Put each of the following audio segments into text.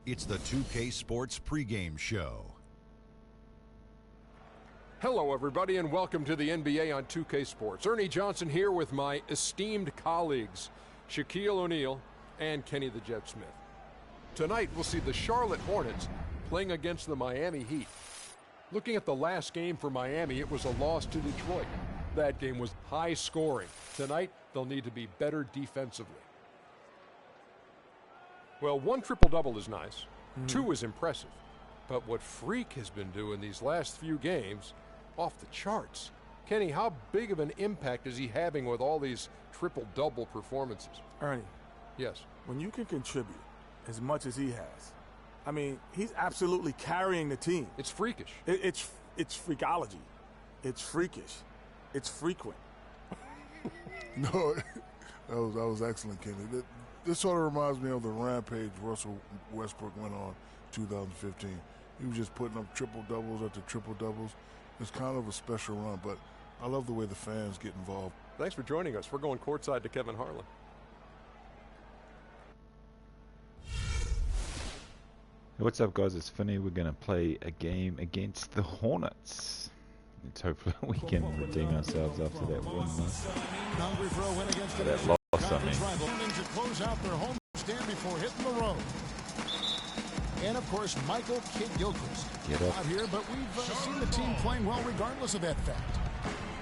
It's the 2K Sports pregame show. Hello, everybody, and welcome to the NBA on 2K Sports. Ernie Johnson here with my esteemed colleagues, Shaquille O'Neal and Kenny the Jet Smith. Tonight, we'll see the Charlotte Hornets playing against the Miami Heat. Looking at the last game for Miami, it was a loss to Detroit. That game was high scoring. Tonight, they'll need to be better defensively. Well, 1 triple-double is nice. 2 is impressive. But what Freak has been doing these last few games, off the charts. Kenny, how big of an impact is he having with all these triple-double performances? Ernie. Yes. When you can contribute as much as he has, I mean, he's absolutely carrying the team. It's freakish. It's freakology. It's freakish. It's frequent. No, that was excellent, Kenny. This sort of reminds me of the rampage Russell Westbrook went on 2015. He was just putting up triple-doubles after triple-doubles. It's kind of a special run, but I love the way the fans get involved. Thanks for joining us. We're going courtside to Kevin Harlan. What's up, guys? It's Finney. We're going to play a game against the Hornets. Let's hopefully we can redeem ourselves after that win. That loss, I mean. To close out their home stand before hitting the road. And, of course, Michael Kidd-Gilchrist out here, but we've seen the team playing well regardless of that fact.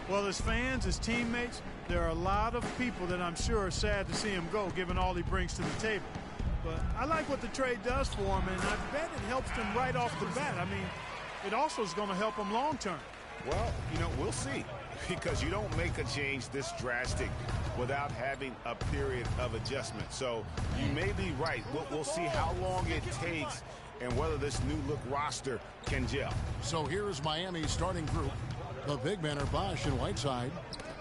Well, as fans, as teammates, there are a lot of people that I'm sure are sad to see him go, given all he brings to the table. But I like what the trade does for him, and I bet it helps them right off the bat. I mean, it also is going to help them long term. Well, we'll see, because you don't make a change this drastic without having a period of adjustment. So you may be right. We'll see how long it takes and whether this new look roster can gel. So here's Miami's starting group. The big men are Bosch and Whiteside.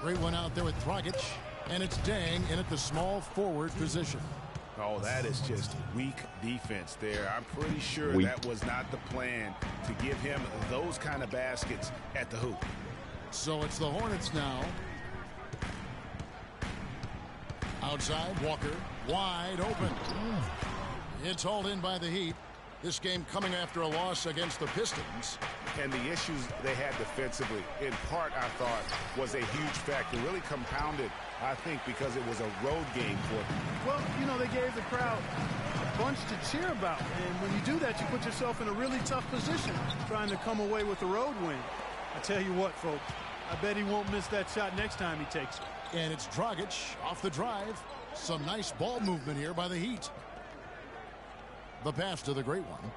Great one out there with Dragic, and it's Dang in at the small forward position. Oh, that is just weak defense there. I'm pretty sure that was not the plan to give him those kind of baskets at the hoop. So it's the Hornets now. Outside, Walker, wide open. It's hauled in by the Heat. This game coming after a loss against the Pistons. And the issues they had defensively, in part, I thought, was a huge factor. Really compounded, I think, because it was a road game for them. Well, they gave the crowd a bunch to cheer about. And when you do that, you put yourself in a really tough position trying to come away with a road win. I tell you what, folks, I bet he won't miss that shot next time he takes it. And it's Dragic off the drive. Some nice ball movement here by the Heat. The pass to the great one.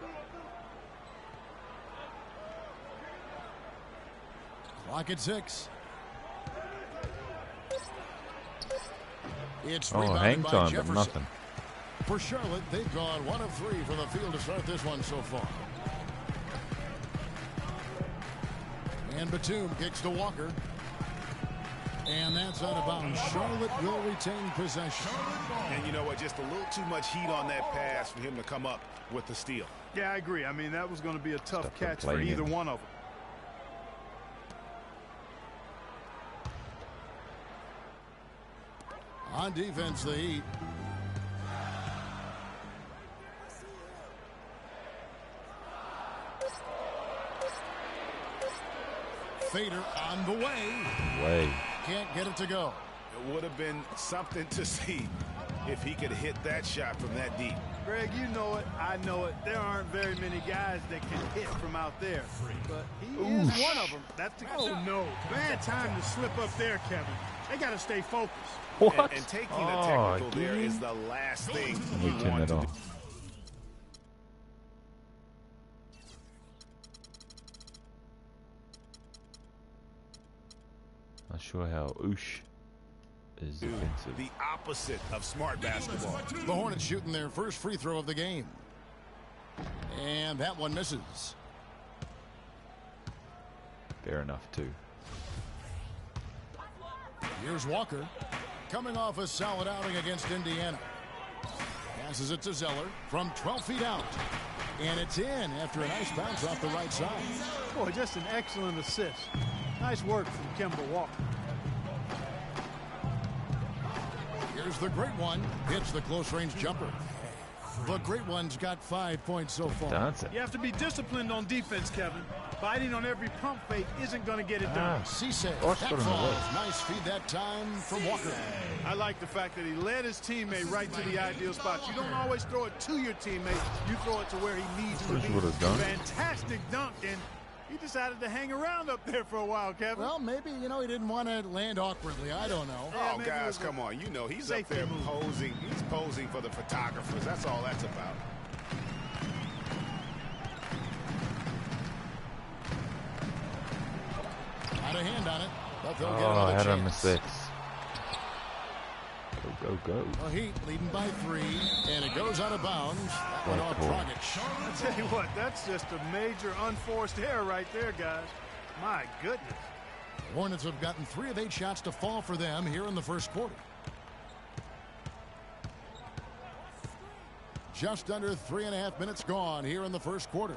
Clock at 6. It's hang by time, Jefferson. but nothing. For Charlotte, they've gone 1 of 3 from the field to start this one so far. And Batum kicks to Walker. And that's out of bounds. Charlotte will retain possession. And you know what? Just a little too much heat on that pass for him to come up with the steal. Yeah, I agree. I mean, that was going to be a tough catch for either one of them. On defense, the Heat. Fader on the way. Can't get it to go. It would have been something to see if he could hit that shot from that deep. Greg, you know it. I know it. There aren't very many guys that can hit from out there. But he is one of them. That's the no. Bad time to slip up there, Kevin. They got to stay focused. What? And taking a technical there is the last thing you want to do. Not sure how Oosh is defensive. The opposite of smart basketball. The Hornets shooting their first free throw of the game. And that one misses. Fair enough, too. Here's Walker. Coming off a solid outing against Indiana. Passes it to Zeller from 12 feet out. And it's in after a nice bounce off the right side. Boy, just an excellent assist. Nice work from Kemba Walker. Here's the great one. Hits the close-range jumper. The great one's got 5 points so far. Dancing. You have to be disciplined on defense, Kevin. Biting on every pump fake isn't going to get it done. Cisse, that Oscar in the falls. way. Nice feed that time from Walker. I like the fact that he led his teammate right to the ideal spot. You don't always throw it to your teammate. You throw it to where he needs to be. What a dunk. Fantastic dunk, and he decided to hang around up there for a while, Kevin. Well, maybe, he didn't want to land awkwardly. I don't know. Yeah, Oh, maybe guys, it was come on. He's up safety there move. posing. He's posing for the photographers. That's all that's about. Had a hand on it, but they'll get Oh, I another had him a chance. 6. Go, go, go. The Heat leading by 3, and it goes out of bounds. That went off cool. Dragic. I'll tell you what, that's just a major unforced error right there, guys. My goodness. Hornets have gotten 3 of 8 shots to fall for them here in the first quarter. Just under 3.5 minutes gone here in the first quarter.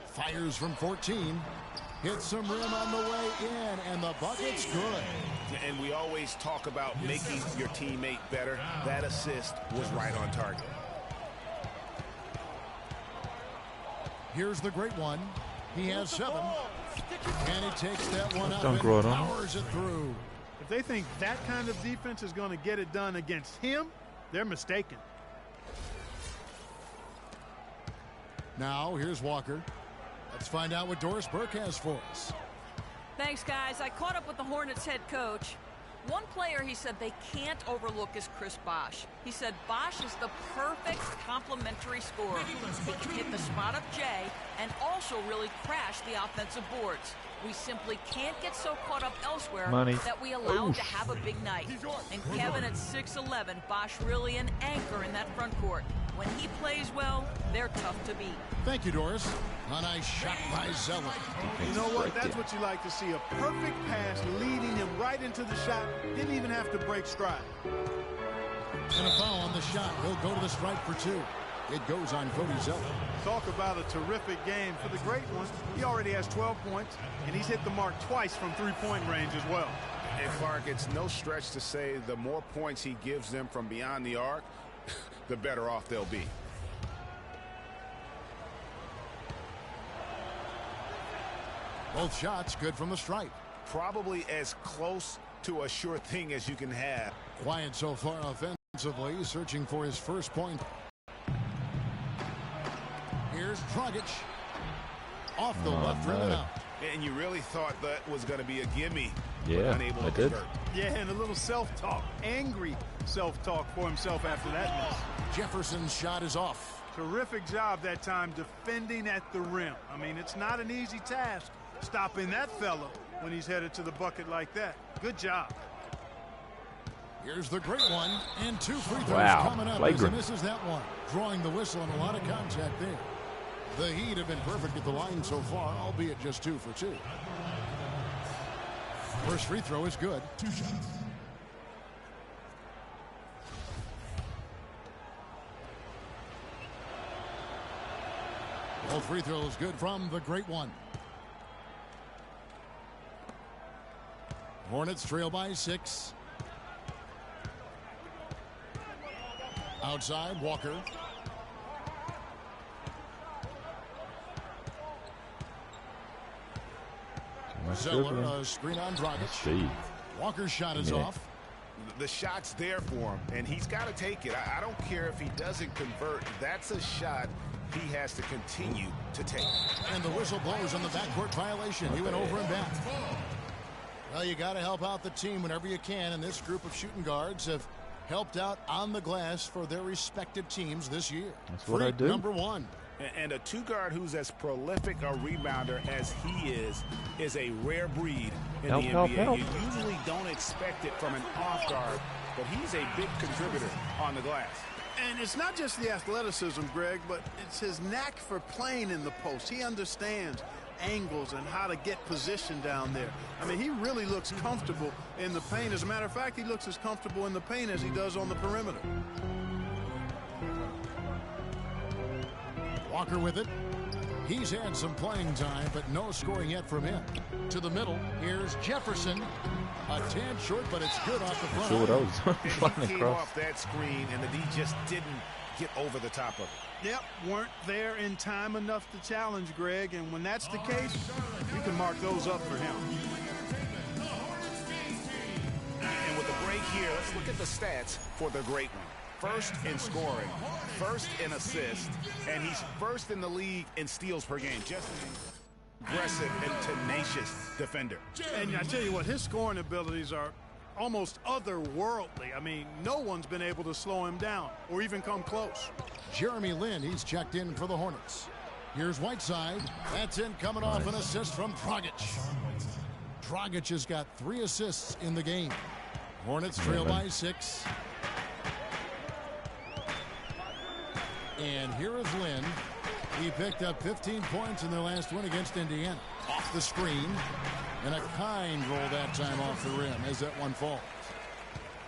Fires from 14. Hits some rim on the way in, and the bucket's good. And we always talk about making your teammate better. That assist was right on target. Here's the great one. He has 7. And he takes that one up Dunk and right on. powers it through. If they think that kind of defense is going to get it done against him, they're mistaken. Now, here's Walker. Let's find out what Doris Burke has for us. Thanks, guys. I caught up with the Hornets head coach. One player he said they can't overlook is Chris Bosh. He said Bosh is the perfect complementary scorer. He can hit the spot up Jay and also really crash the offensive boards. We simply can't get so caught up elsewhere that we allow him to have a big night. And Kevin at 6'11", Bosh really an anchor in that front court. When he plays well, they're tough to beat. Thank you, Doris. A nice shot by Zeller. You know what? That's what you like to see. A perfect pass leading him right into the shot. Didn't even have to break stride. And a foul on the shot. He'll go to the stripe for 2. It goes on Cody Zeller. Talk about a terrific game for the great one. He already has 12 points, and he's hit the mark twice from three-point range as well. And Clark, it's no stretch to say the more points he gives them from beyond the arc, the better off they'll be. Both shots good from the stripe. Probably as close to a sure thing as you can have. Quiet so far offensively, searching for his first point. Here's Dragic. Off the left rim and out. And you really thought that was going to be a gimme. Yeah, unable I to did. convert. Yeah, and a little self-talk, angry self-talk for himself after that miss. Jefferson's shot is off. Terrific job that time defending at the rim. I mean, it's not an easy task stopping that fellow when he's headed to the bucket like that. Good job. Here's the great one, and 2 free throws Wow, coming up flagrant. as he misses that one. Drawing the whistle and a lot of contact there. The Heat have been perfect at the line so far, albeit just 2 for 2. First free throw is good. 2 shots. Both free throws good from the great one. Hornets trail by 6. Outside, Walker. Zeller, a screen on Dragic. Walker's shot is off. The shot's there for him, and he's got to take it. I don't care if he doesn't convert. That's a shot he has to continue to take. And the whistle blows on the backcourt violation. He went over and back. Well, you got to help out the team whenever you can, and this group of shooting guards have helped out on the glass for their respective teams this year. That's what I do. Number 1. And a 2-guard who's as prolific a rebounder as he is a rare breed in the NBA. You usually don't expect it from an off guard, but he's a big contributor on the glass. And it's not just the athleticism, Greg, but it's his knack for playing in the post. He understands angles and how to get position down there. I mean, he really looks comfortable in the paint. As a matter of fact, he looks as comfortable in the paint as he does on the perimeter. Walker with it. He's had some playing time, but no scoring yet from him. To the middle, here's Jefferson. A tad short, but it's good off the front. Short, I was He flying came across. off that screen, and the D just didn't get over the top of it. Yep, weren't there in time enough to challenge Greg, and when that's the case, you can mark those up for him. And with the break here, let's look at the stats for the great one. First in scoring, first in assists, and he's first in the league in steals per game. Just an aggressive and tenacious defender. And I tell you what, his scoring abilities are almost otherworldly. I mean, no one's been able to slow him down or even come close. Jeremy Lin, he's checked in for the Hornets. Here's Whiteside. That's in, coming off an assist from Dragic. Dragic has got 3 assists in the game. Hornets trail by 6. And here is Lin. He picked up 15 points in their last win against Indiana. Off the screen. And a kind roll that time off the rim as that one falls.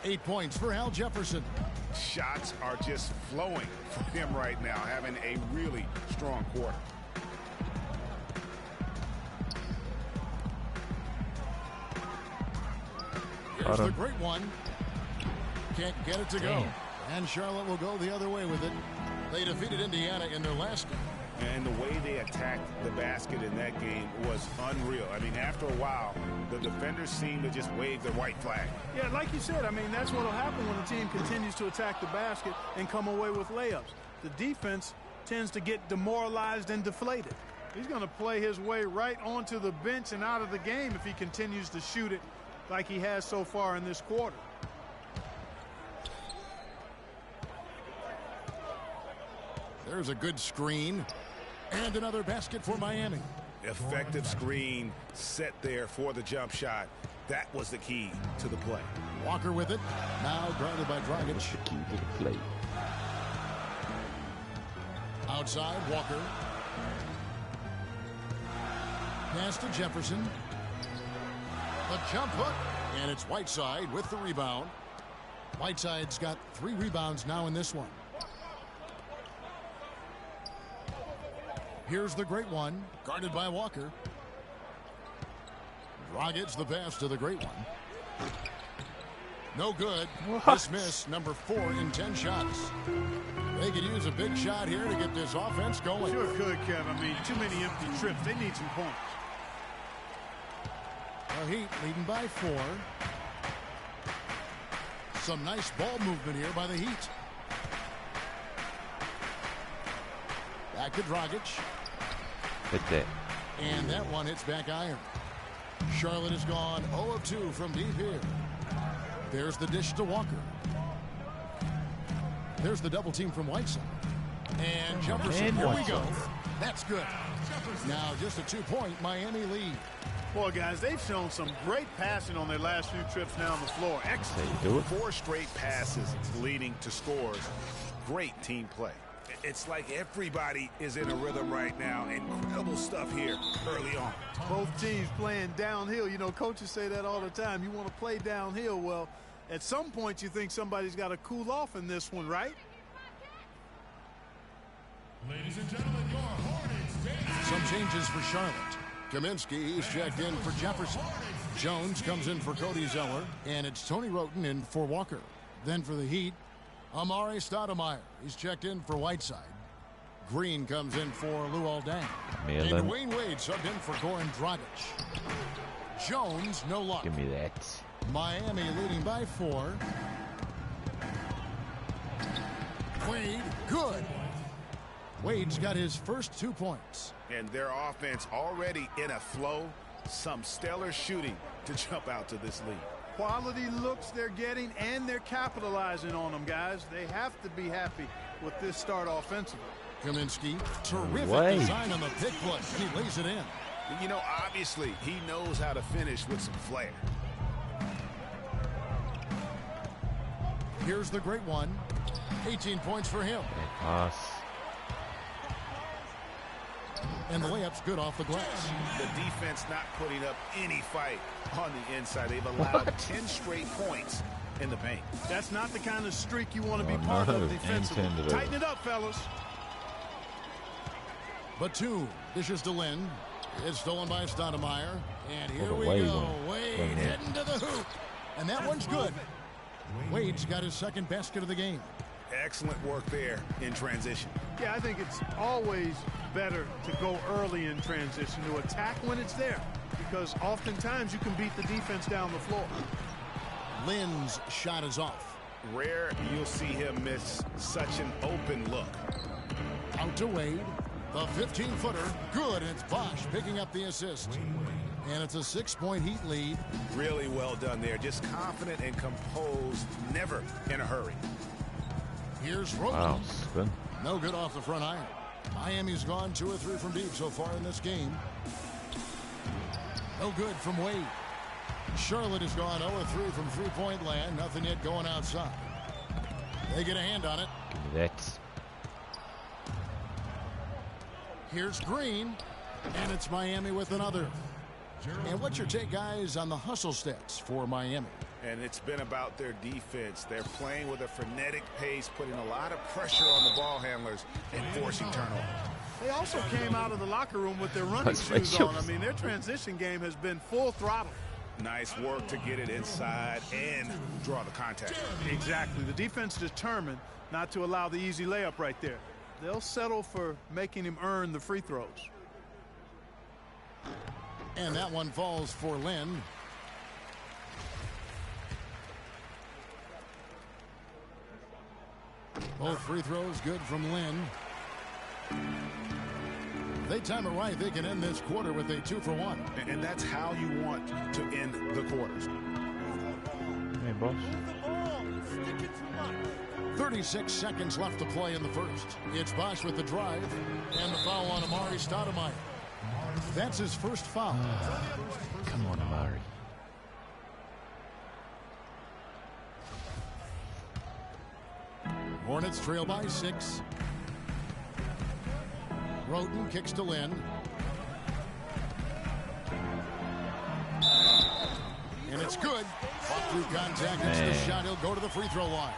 8 points for Al Jefferson. Shots are just flowing for him right now, having a really strong quarter. Here's the great one. Can't get it to go. And Charlotte will go the other way with it. They defeated Indiana in their last game. And the way they attacked the basket in that game was unreal. I mean, after a while, the defenders seemed to just wave their white flag. Yeah, like you said, I mean, that's what will happen when the team continues to attack the basket and come away with layups. The defense tends to get demoralized and deflated. He's going to play his way right onto the bench and out of the game if he continues to shoot it like he has so far in this quarter. There's a good screen. And another basket for Miami. Effective screen set there for the jump shot. That was the key to the play. Walker with it. Now guarded by Dragic. The key to the play. Outside, Walker. Pass to Jefferson. The jump hook. And it's Whiteside with the rebound. Whiteside's got 3 rebounds now in this one. Here's the great one, guarded by Walker. Dragic the pass to the great one. No good. Dismiss, number 4 in 10 shots. They could use a big shot here to get this offense going. Sure could, Kev. I mean, too many empty trips. They need some points. The Heat leading by 4. Some nice ball movement here by the Heat. Back to Dragic. Hit that. And that one hits back iron. Charlotte has gone 0 of 2 from deep here. There's the dish to Walker. There's the double team from Whiteside. And Jefferson, here we go. That's good. Now just a 2-point Miami lead. Boy, guys, they've shown some great passing on their last few trips down the floor. Excellent. Do it. 4 straight passes leading to scores. Great team play. It's like everybody is in a rhythm right now. Incredible stuff here early on. Both teams playing downhill. You know, coaches say that all the time. You want to play downhill. Well, at some point you think somebody's got to cool off in this one, right? Ladies and gentlemen, your Hornets. Some changes for Charlotte. Kaminsky is checked in for Jefferson. Jones comes in for Cody Zeller. And it's Tony Roten in for Walker. Then for the Heat, Amare Stoudemire. He's checked in for Whiteside. Green comes in for Luol Deng. And Dwayne Wade subbed in for Goran Dragic. Jones, no luck. Give me that. Miami leading by 4. Wade, good. Wade's got his first 2 points. And their offense already in a flow. Some stellar shooting to jump out to this lead. Quality looks they're getting, and they're capitalizing on them, guys. They have to be happy with this start offensively. Kaminsky, terrific design on the pick play. He lays it in. You know, obviously, he knows how to finish with some flair. Here's the great one. 18 points for him. Pass. And the layup's good off the glass. The defense not putting up any fight on the inside. They've allowed 10 straight points in the paint. That's not the kind of streak you want to be part of defensively. Tighten it up, fellas. Batum dishes to Lin. It's stolen by Stoudemire. And here Oh, we Wade go. one. Wade heading to the hoop. And that one's good. Wade's got his second basket of the game. Excellent work there in transition. Yeah, I think it's always better to go early in transition, to attack when it's there, because oftentimes you can beat the defense down the floor. Lynn's shot is off. Rare you'll see him miss such an open look. Out to Wade. The 15-footer. Good, and it's Bosch picking up the assist. And it's a 6-point Heat lead. Really well done there. Just confident and composed, never in a hurry. Here's Roten. Wow, spin. No good off the front iron. Miami's gone 2 or 3 from deep so far in this game. No good from Wade. Charlotte has gone 0 or 3 from three-point land. Nothing yet going outside. They get a hand on it. Give me that. Here's Green. And it's Miami with another. And what's your take, guys, on the hustle stats for Miami? And it's been about their defense. They're playing with a frenetic pace, putting a lot of pressure on the ball handlers and forcing turnovers. They also came out of the locker room with their running shoes on. I mean, their transition game has been full throttle. Nice work to get it inside and draw the contact. Exactly. The defense determined not to allow the easy layup right there. They'll settle for making him earn the free throws. And that one falls for Lynn. Both free throws good from Lynn. If they time it right, they can end this quarter with a 2-for-1. And that's how you want to end the quarters. Hey, boss. 36 seconds left to play in the first. It's Bosch with the drive. And the foul on Amari Stoudemire. That's his first foul. Come on, Amari. Hornets trail by 6. Roten kicks to Lynn. And it's good. Fought through contact. It's the shot. He'll go to the free throw line.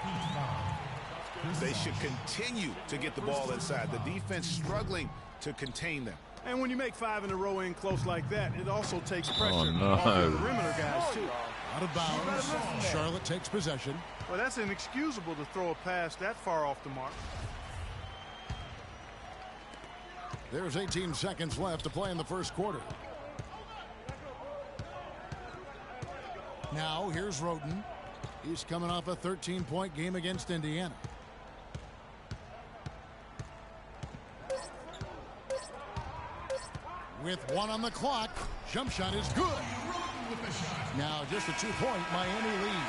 They should continue to get the ball inside. The defense struggling to contain them. And when you make 5 in a row in close like that, it also takes pressure no. off the perimeter guys, too. Out of bounds. Charlotte takes possession. Well, that's inexcusable to throw a pass that far off the mark. There's 18 seconds left to play in the first quarter. Now, here's Roten. He's coming off a 13-point game against Indiana. With 1 on the clock, jump shot is good. Now just a 2-point Miami lead.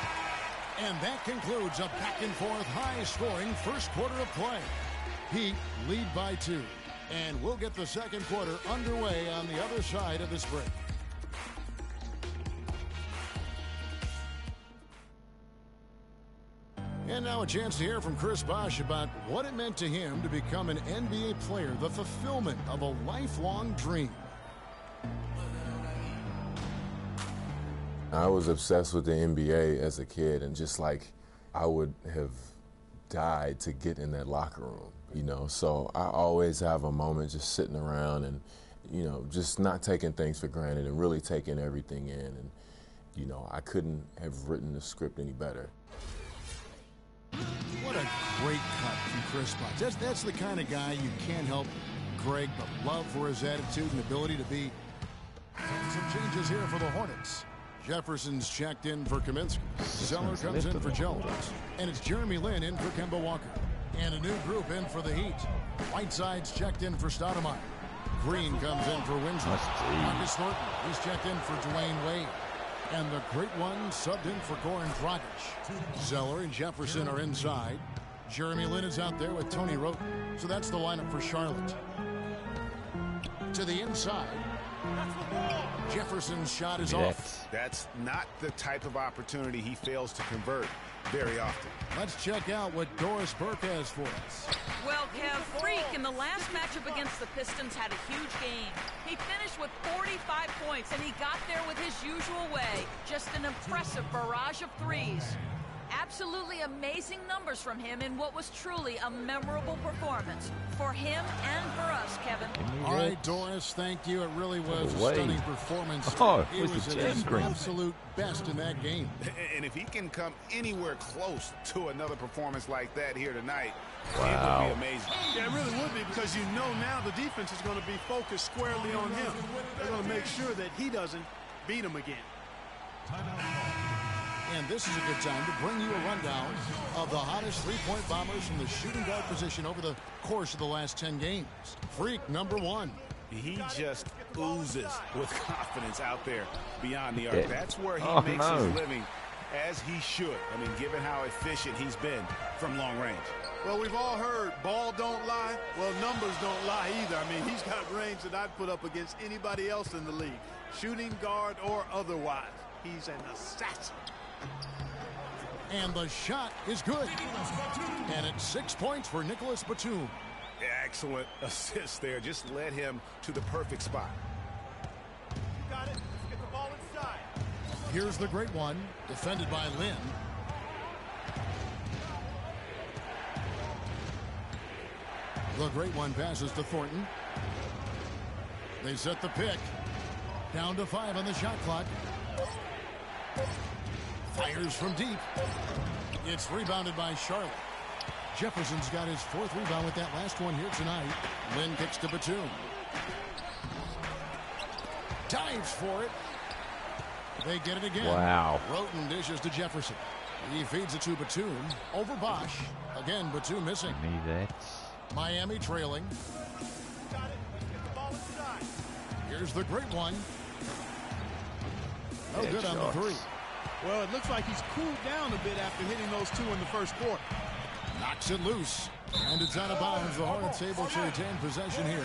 And that concludes a back-and-forth, high-scoring first quarter of play. Heat lead by 2. And we'll get the second quarter underway on the other side of this break. And now a chance to hear from Chris Bosh about what it meant to him to become an NBA player, the fulfillment of a lifelong dream. I was obsessed with the NBA as a kid, and just like I would have died to get in that locker room, you know. So I always have a moment just sitting around and, you know, just not taking things for granted and really taking everything in. And, you know, I couldn't have written the script any better. What a great cut from Chris Bosh. That's the kind of guy you can't help Greg but love for his attitude and ability to be. Some changes here for the Hornets. Jefferson's checked in for Kaminsky. Zeller comes in for Jones. And it's Jeremy Lin in for Kemba Walker. And a new group in for the Heat. Whiteside's checked in for Stoudemire. Green comes in for Winslow. Marcus Thornton, he's checked in for Dwayne Wade. And the great one subbed in for Goran Dragic. Zeller and Jefferson are inside. Jeremy Lin is out there with Tony Roten. So that's the lineup for Charlotte. To the inside. Jefferson's shot is off. That's not the type of opportunity he fails to convert very often. Let's check out what Doris Burke has for us. Well, Kev, Freak in the last matchup against the Pistons had a huge game. He finished with 45 points, and he got there with his usual way. Just an impressive barrage of threes. Absolutely amazing numbers from him in what was truly a memorable performance for him and for us, Kevin. All right, Doris, thank you. It really was a stunning performance. He was at his absolute best in that game. And if he can come anywhere close to another performance like that here tonight, it would be amazing. Yeah, it really would be, because you know now the defense is going to be focused squarely on him. They're going to make sure that he doesn't beat him again. And this is a good time to bring you a rundown of the hottest three-point bombers from the shooting guard position over the course of the last 10 games. Freak number 1. He just oozes with confidence out there beyond the arc. That's where he makes his living, as he should. I mean, given how efficient he's been from long range. Well, we've all heard ball don't lie. Well, numbers don't lie either. I mean, he's got range that I'd put up against anybody else in the league, shooting guard or otherwise. He's an assassin. And the shot is good. And it's 6 points for Nicholas Batum. Excellent assist there. Just led him to the perfect spot. Got it. Let's get the ball inside. Here's the great one, defended by Lynn. The great one passes to Thornton. They set the pick. Down to 5 on the shot clock. Fires from deep. It's rebounded by Charlotte. Jefferson's got his 4th rebound with that last one here tonight. Lynn kicks to Batum. Dives for it. They get it again. Wow. Roten dishes to Jefferson. He feeds it to Batum. Over Bosch. Again, Batum missing. Give me that. Miami trailing. Got it. Let's get the ball inside. Here's the great one. No Good good on the 3. Well, it looks like he's cooled down a bit after hitting those 2 in the first quarter. Knocks it loose. And it's out of bounds. The Hornets able to retain possession here.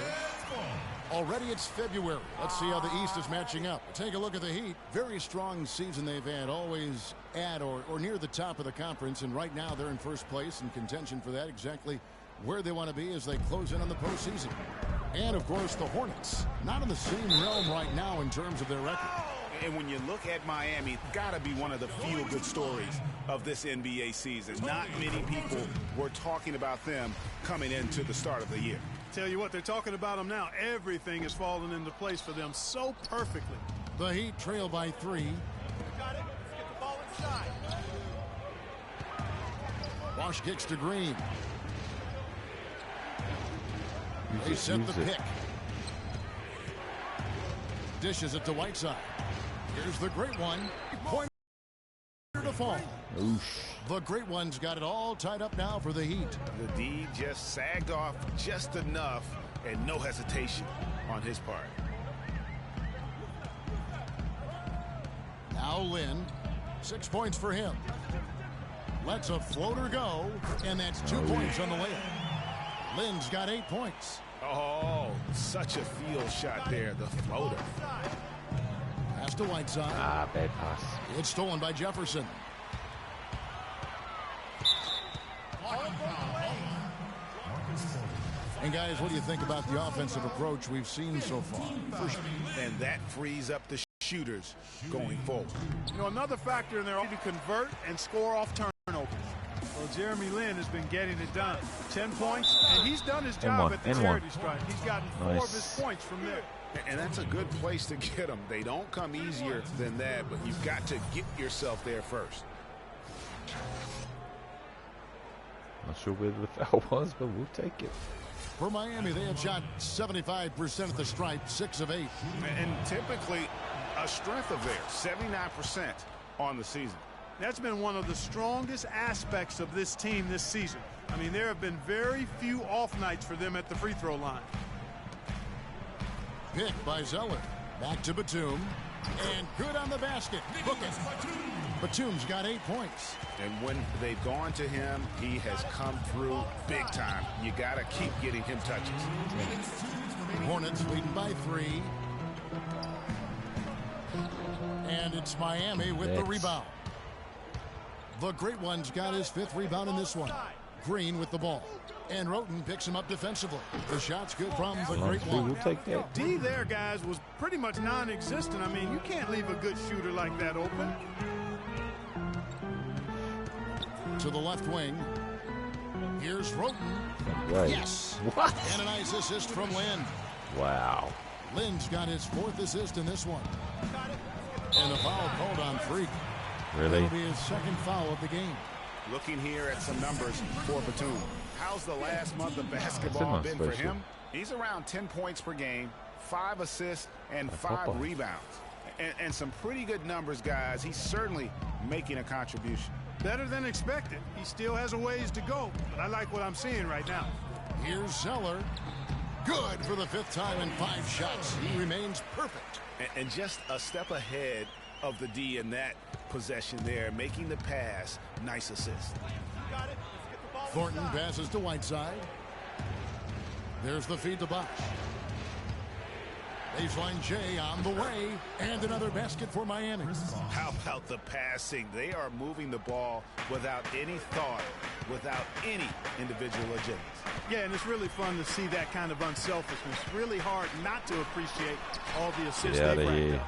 Already it's February. Let's see how the East is matching up. Take a look at the Heat. Very strong season they've had. Always at or near the top of the conference. And right now they're in first place in contention for that. Exactly where they want to be as they close in on the postseason. And, of course, the Hornets. Not in the same realm right now in terms of their record. And when you look at Miami, got to be one of the feel-good stories of this NBA season. Not many people were talking about them coming into the start of the year. Tell you what, they're talking about them now. Everything is falling into place for them so perfectly. The Heat trail by 3. Got it. Let's get the ball inside. Bosch kicks to Green. They set the pick. Dishes it to Whiteside. Here's the great one. Pointer to fall. Oof. The great one's got it all tied up now for the Heat. The D just sagged off just enough, and no hesitation on his part. Now Lynn. 6 points for him. Lets a floater go, and that's 2 points on the layup. Lynn's got 8 points. Oh, such a field shot there, the floater. Pass to Whiteside. Bad pass. It's stolen by Jefferson. And guys, what do you think about the offensive approach we've seen so far? And that frees up the shooters going forward. You know, another factor in there to convert and score off turnovers. Well, Jeremy Lin has been getting it done. 10 points, and he's done his job at the charity stripe. He's gotten 4 of his points from there. And that's a good place to get them. They don't come easier than that, but you've got to get yourself there first. Not sure where the foul was, but we'll take it. For Miami, they have shot 75% at the stripe, 6 of 8. And typically a strength of theirs, 79% on the season. That's been one of the strongest aspects of this team this season. I mean, there have been very few off nights for them at the free throw line. Pick by Zeller. Back to Batum. And good on the basket. Book it. Batum's got 8 points. And when they've gone to him, he has come through big time. You got to keep getting him touches. Hornets leading by 3. And it's Miami with the rebound. The great one's got his 5th rebound in this one. Green with the ball. And Roten picks him up defensively. The shot's good from the great one. We'll take that. D there, guys, was pretty much non-existent. I mean, you can't leave a good shooter like that open. to the left wing. Here's Roten. Right. Yes. What? And a nice assist from Lynn. Wow. Lynn's got his 4th assist in this one. And a foul called on Freak. Really? That'll be his 2nd foul of the game. Looking here at some numbers for Batum. How's the last month of basketball been for him? He's around 10 points per game, 5 assists, and 5 rebounds. And some pretty good numbers, guys. He's certainly making a contribution. Better than expected. He still has a ways to go, but I like what I'm seeing right now. Here's Zeller. Good for the 5th time in 5 shots. He remains perfect. And just a step ahead of the D in that possession there, making the pass. Nice assist. Thornton passes to Whiteside. There's the feed to Bosh. Baseline J on the way, and another basket for Miami. How about the passing? They are moving the ball without any thought, without any individual agenda. Yeah, and it's really fun to see that kind of unselfishness. Really hard not to appreciate all the assists they bring.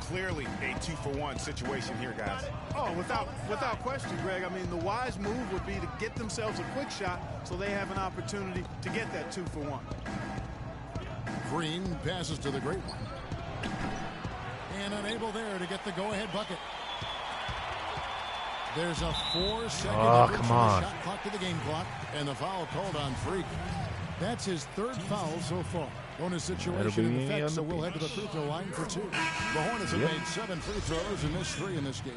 Clearly a 2-for-1 situation here, guys. Oh, without question, Greg. I mean, the wise move would be to get themselves a quick shot so they have an opportunity to get that 2-for-1. Green passes to the great one. And unable there to get the go-ahead bucket. There's a 4-second shot clock to the game clock, and the foul called on Freak. That's his 3rd foul so far. Bonus situation in effect, so we'll head to the free throw line for 2. The Hornets have made 7 free throws and missed 3 in this game.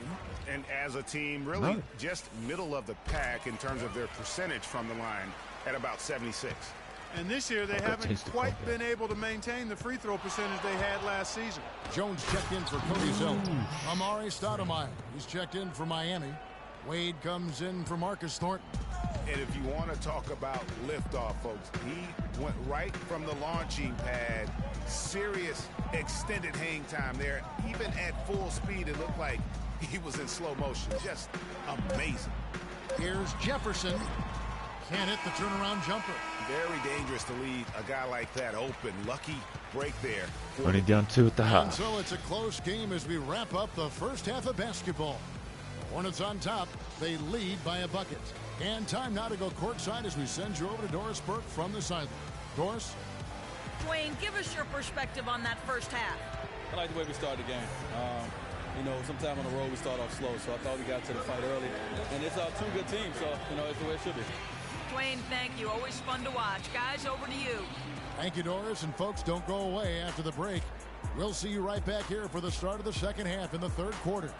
And as a team, really just middle of the pack in terms of their percentage from the line at about 76. And this year they haven't quite been able to maintain the free throw percentage they had last season. Jones checked in for Cody Zeller. Amari Stoudemire, he's checked in for Miami. Wade comes in for Marcus Thornton. And if you want to talk about liftoff, folks, he went right from the launching pad. Serious extended hang time there. Even at full speed, it looked like he was in slow motion. Just amazing. Here's Jefferson. Can't hit the turnaround jumper. Very dangerous to leave a guy like that open. Lucky break there. Only down 2 at the half. And so it's a close game as we wrap up the first half of basketball. Hornets on top. They lead by a bucket. And time now to go courtside as we send you over to Doris Burke from the sideline. Doris? Dwayne, give us your perspective on that first half. I like the way we started the game. You know, sometime on the road we start off slow, so I thought we got to the fight early. And it's 2 good teams, so, you know, it's the way it should be. Dwayne, thank you. Always fun to watch. Guys, over to you. Thank you, Doris. And folks, don't go away after the break. We'll see you right back here for the start of the second half in the 3rd quarter.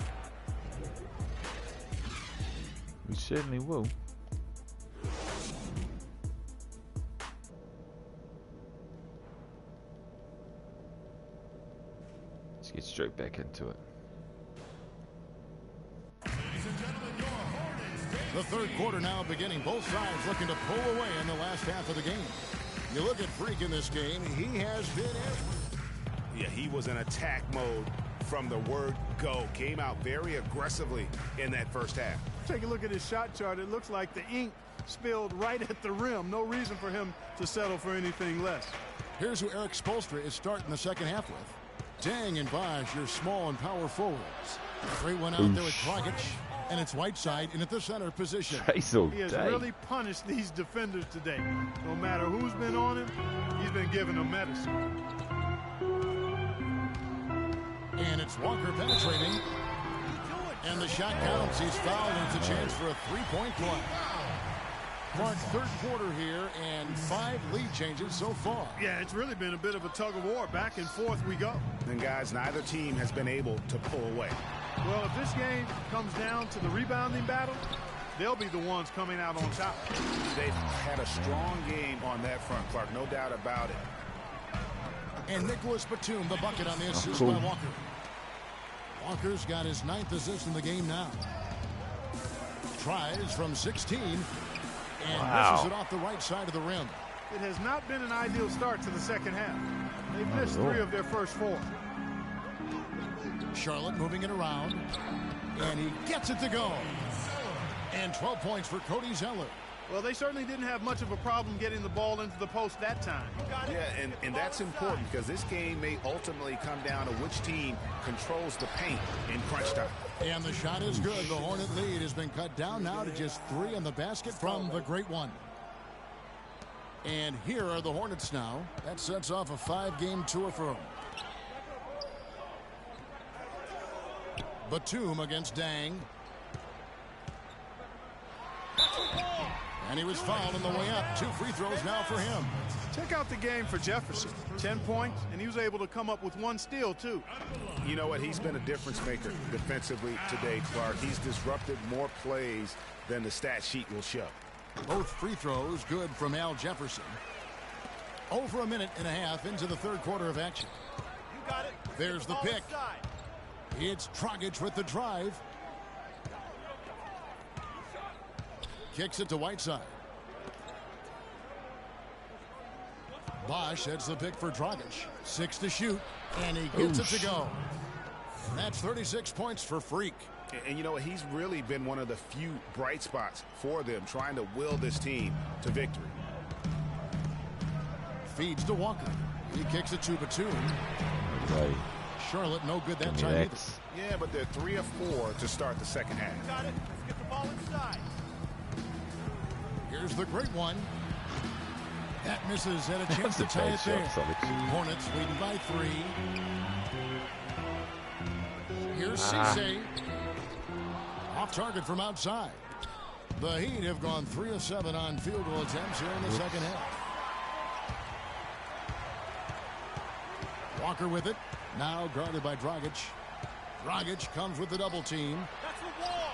We certainly will. Let's get straight back into it. The 3rd quarter now beginning. Both sides looking to pull away in the last half of the game. You look at Freak in this game, he has been everywhere. Yeah, he was in attack mode from the word go. Came out very aggressively in that first half. Take a look at his shot chart. It looks like the ink spilled right at the rim. No reason for him to settle for anything less. Here's who Eric Spoelstra is starting the second half with. Dang and Bosh, your small and power forwards. Great one out there with Dragic. And it's Whiteside in at the center position. He has really punished these defenders today. No matter who's been on him, he's been giving them medicine. And it's Walker penetrating. And the shot counts. He's fouled, and it's a chance for a 3-point play. Clark, 3rd quarter here, and 5 lead changes so far. Yeah, it's really been a bit of a tug of war. Back and forth we go. And guys, neither team has been able to pull away. Well, if this game comes down to the rebounding battle, they'll be the ones coming out on top. They've had a strong game on that front, Clark, no doubt about it. And Nicholas Batum, the bucket on the assist by Walker. Walker's got his 9th assist in the game now. Tries from 16 and misses it off the right side of the rim. It has not been an ideal start to the second half. They've missed 3 of their first 4. Charlotte moving it around, and he gets it to go. And 12 points for Cody Zeller. Well, they certainly didn't have much of a problem getting the ball into the post that time. Yeah, and that's important because this game may ultimately come down to which team controls the paint in crunch time. And the shot is good. The Hornet lead has been cut down now to just 3 in the basket from the great one. And here are the Hornets now. That sets off a 5-game tour for them. Batum against Dang. And he was fouled on the way up. 2 free throws now for him. Check out the game for Jefferson. 10 points, and he was able to come up with 1 steal, too. You know what? He's been a difference maker defensively today, Clark. He's disrupted more plays than the stat sheet will show. Both free throws good from Al Jefferson. Over a minute and a half into the third quarter of action. You got it. There's the pick. It's Dragic with the drive. Kicks it to Whiteside. Bosch heads the pick for Dragic. 6 to shoot, and he gets it to go. That's 36 points for Freak. And you know what? He's really been one of the few bright spots for them, trying to will this team to victory. Feeds to Walker. He kicks it to Batum. Right. Charlotte no good that time either. Yeah, but they're 3 of 4 to start the second half. Got it. Let's get the ball inside. Here's the great one. That misses. Had a chance to tie it there. Hornets leading by 3. Here's Cisse. Off target from outside. The Heat have gone 3 of 7 on field goal attempts here in the second half. Walker with it. Now guarded by Dragic. Dragic comes with the double team. That's the wall.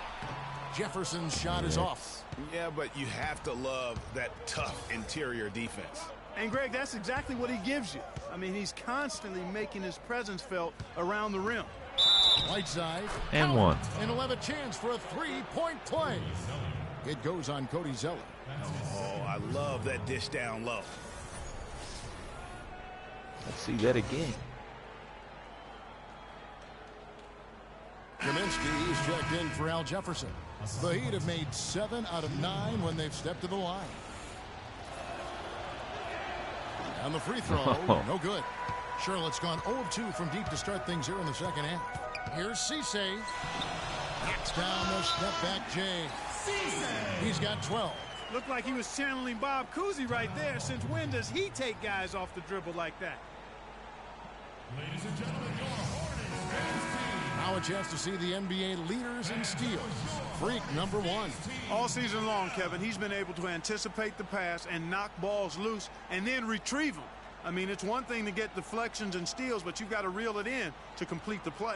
Jefferson's shot is off. Yeah, but you have to love that tough interior defense. And, Greg, that's exactly what he gives you. I mean, he's constantly making his presence felt around the rim. Whiteside. And one. And he'll have a chance for a 3-point play. It goes on Cody Zeller. Oh, I love that dish down low. Let's see that again. Kaminsky is checked in for Al Jefferson. The Heat have made 7 out of 9 when they've stepped to the line. And the free throw, no good. Charlotte's gone 0 of 2 from deep to start things here in the second half. Here's Cisse. Knocks down the step back Jay. He's got 12. Looked like he was channeling Bob Cousy right there. Since when does he take guys off the dribble like that? Ladies and gentlemen, your Hornets men's team. Now a chance to see the NBA leaders in steals. Freak number 1. All season long, Kevin, he's been able to anticipate the pass and knock balls loose and then retrieve them. I mean, it's one thing to get deflections and steals, but you've got to reel it in to complete the play.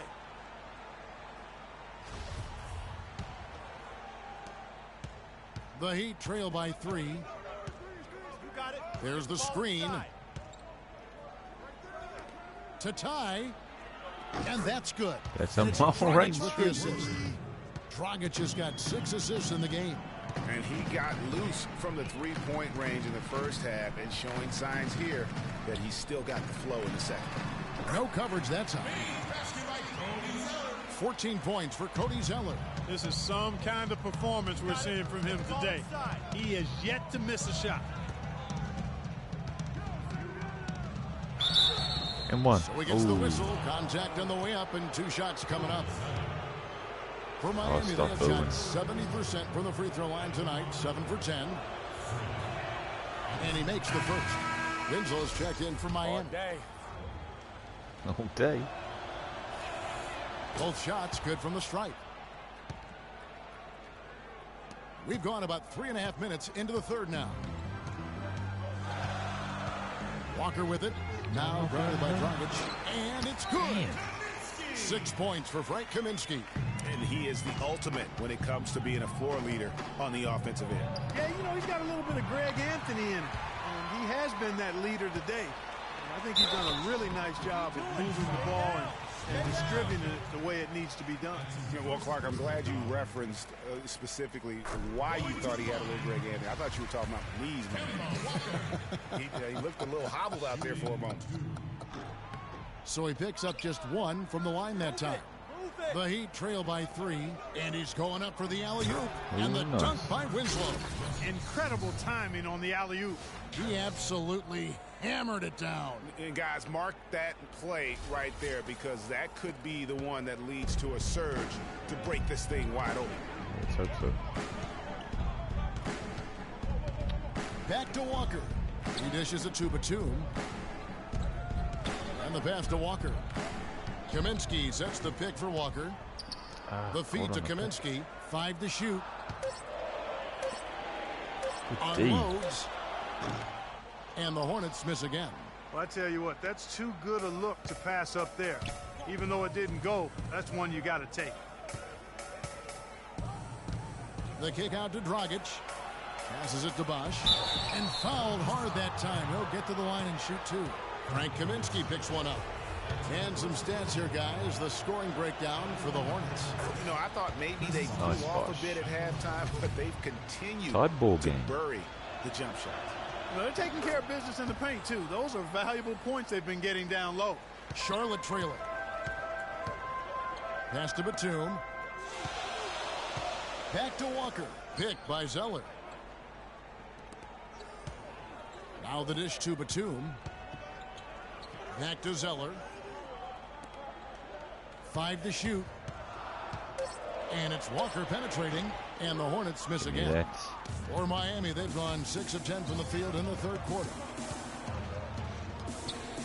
The Heat trail by 3. You got it. There's the screen. To tie. And that's good. That's a muffle range. Dragic has got 6 assists in the game. And he got loose from the 3-point range in the first half and showing signs here that he's still got the flow in the second. No coverage that time. 14 points for Cody Zeller. This is some kind of performance we're seeing from him today. He has yet to miss a shot. And one. So he gets the whistle. Contact on the way up and 2 shots coming up. For Miami, they have shot 70% from the free throw line tonight. 7 for 10. And he makes the first. Winslow is checked in for Miami. All day. Both shots good from the stripe. We've gone about 3.5 minutes into the third now. Walker with it. Now guarded by Dragic. And it's good. 6 points for Frank Kaminsky. And he is the ultimate when it comes to being a floor leader on the offensive end. Yeah, you know, he's got a little bit of Greg Anthony in him. And he has been that leader today. And I think he's done a really nice job of moving the ball and distributing it the way it needs to be done. Well, Clark, I'm glad you referenced specifically why you thought he had a little Greg Anthony. I thought you were talking about the knees, man. He looked a little hobbled out there for a moment. So he picks up just 1 from the line that time. The Heat trail by 3, and he's going up for the alley-oop, and the dunk by Winslow. Incredible timing on the alley-oop. He absolutely hammered it down. And guys, mark that play right there, because that could be the one that leads to a surge to break this thing wide open. Let's hope so. Back to Walker. He dishes it to Batum. And the pass to Walker. Kaminsky sets the pick for Walker. The feed to Kaminsky. 5 to shoot. Unloads. And the Hornets miss again. Well, I tell you what, that's too good a look to pass up there. Even though it didn't go, that's one you got to take. The kick out to Dragic. Passes it to Bosch. And fouled hard that time. He'll get to the line and shoot 2. Frank Kaminsky picks one up. And some stats here, guys. The scoring breakdown for the Hornets. You know, I thought maybe they cooled off a bit at halftime, but they've continued to bury the jump shot. Well, they're taking care of business in the paint, too. Those are valuable points they've been getting down low. Charlotte trailing. Pass to Batum. Back to Walker. Picked by Zeller. Now the dish to Batum. Back to Zeller. 5 to shoot. And it's Walker penetrating. And the Hornets miss again. For Miami, they've gone 6 of 10 from the field in the third quarter.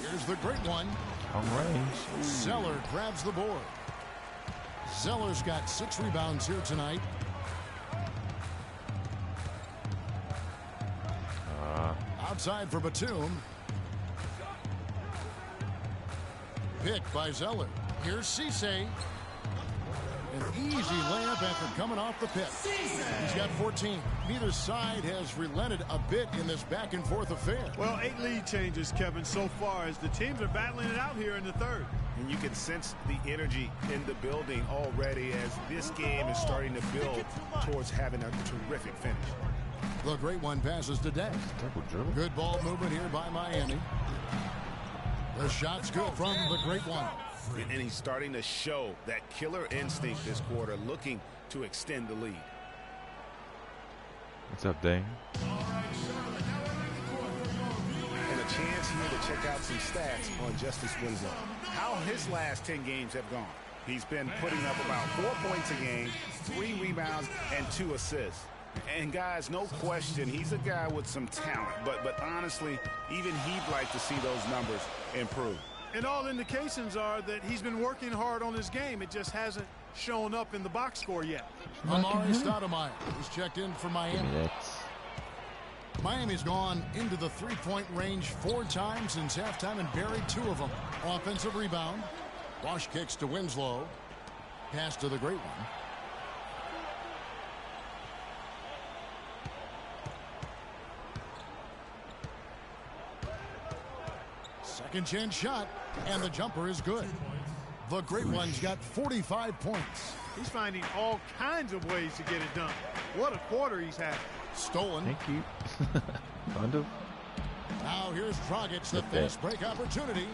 Here's the great one. On range. Zeller grabs the board. Zeller's got 6 rebounds here tonight. Outside for Batum. Picked by Zeller. Here's Cisse. An easy layup after coming off the pick. He's got 14. Neither side has relented a bit in this back and forth affair. Well, 8 lead changes, Kevin, so far as the teams are battling it out here in the third. And you can sense the energy in the building already as this game is starting to build towards having a terrific finish. The great one passes to Dent. Good ball movement here by Miami. The shot's good from the great one. And he's starting to show that killer instinct this quarter, looking to extend the lead. What's up, Dane? And a chance here to check out some stats on Justice Winslow. How his last 10 games have gone. He's been putting up about 4 points a game, 3 rebounds, and 2 assists. And guys, no question, he's a guy with some talent. But honestly, even he'd like to see those numbers improve. And all indications are that he's been working hard on his game. It just hasn't shown up in the box score yet. Amari Stoudemire is checked in for Miami. Miami's gone into the three-point range 4 times since halftime and buried 2 of them. Offensive rebound. Bosch kicks to Winslow. Pass to the great one. Second chance shot, and the jumper is good. The great one's got 45 points. He's finding all kinds of ways to get it done. What a quarter he's had. Stolen. Thank you. Kind of. Now here's Dragic, the fast break opportunity.